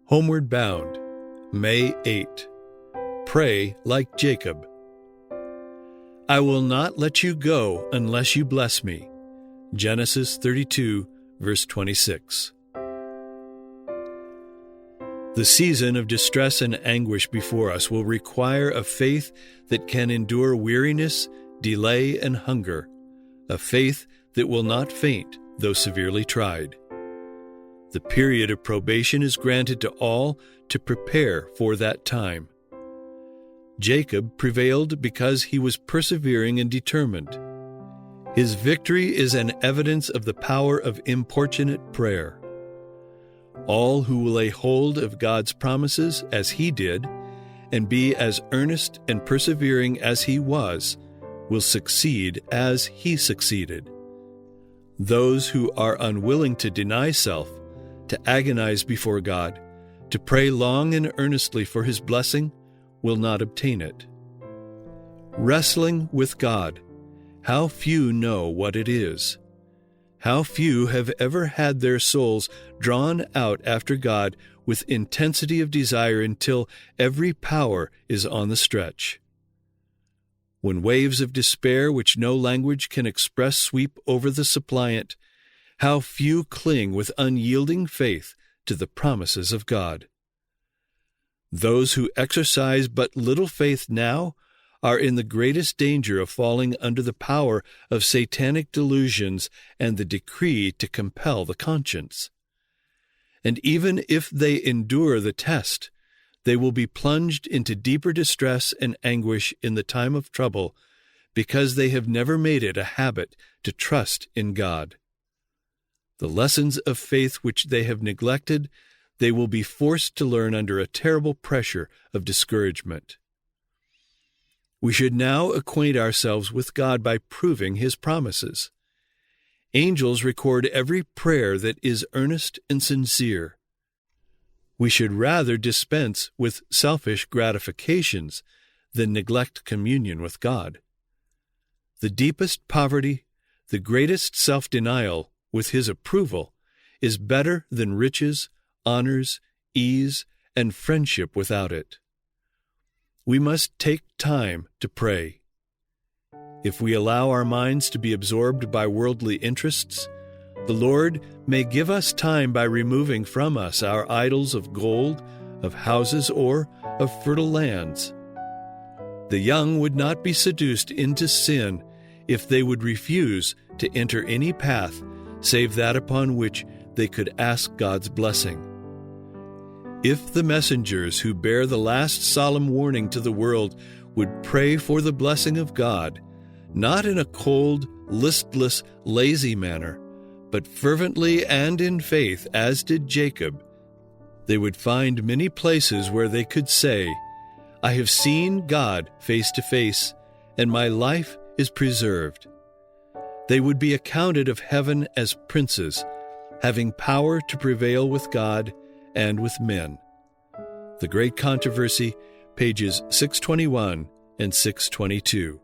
Homeward Bound, May 8. Pray like Jacob. I will not let you go unless you bless me. Genesis 32, verse 26. The season of distress and anguish before us will require a faith that can endure weariness, delay, and hunger, a faith that will not faint, though severely tried. The period of probation is granted to all to prepare for that time. Jacob prevailed because he was persevering and determined. His victory is an evidence of the power of importunate prayer. All who will lay hold of God's promises as he did, and be as earnest and persevering as he was, will succeed as he succeeded. Those who are unwilling to deny self, to agonize before God, to pray long and earnestly for his blessing, will not obtain it. Wrestling with God, how few know what it is. How few have ever had their souls drawn out after God with intensity of desire until every power is on the stretch. When waves of despair which no language can express sweep over the suppliant, how few cling with unyielding faith to the promises of God. Those who exercise but little faith now are in the greatest danger of falling under the power of satanic delusions and the decree to compel the conscience. And even if they endure the test, they will be plunged into deeper distress and anguish in the time of trouble because they have never made it a habit to trust in God. The lessons of faith which they have neglected, they will be forced to learn under a terrible pressure of discouragement. We should now acquaint ourselves with God by proving his promises. Angels record every prayer that is earnest and sincere. We should rather dispense with selfish gratifications than neglect communion with God. The deepest poverty, the greatest self-denial with his approval, is better than riches, honors, ease, and friendship without it. We must take time to pray. If we allow our minds to be absorbed by worldly interests, the Lord may give us time by removing from us our idols of gold, of houses, or of fertile lands. The young would not be seduced into sin if they would refuse to enter any path save that upon which they could ask God's blessing. If the messengers who bear the last solemn warning to the world would pray for the blessing of God, not in a cold, listless, lazy manner, but fervently and in faith, as did Jacob, they would find many places where they could say, I have seen God face to face, and my life is preserved. They would be accounted of heaven as princes, having power to prevail with God and with men. The Great Controversy, pages 621 and 622.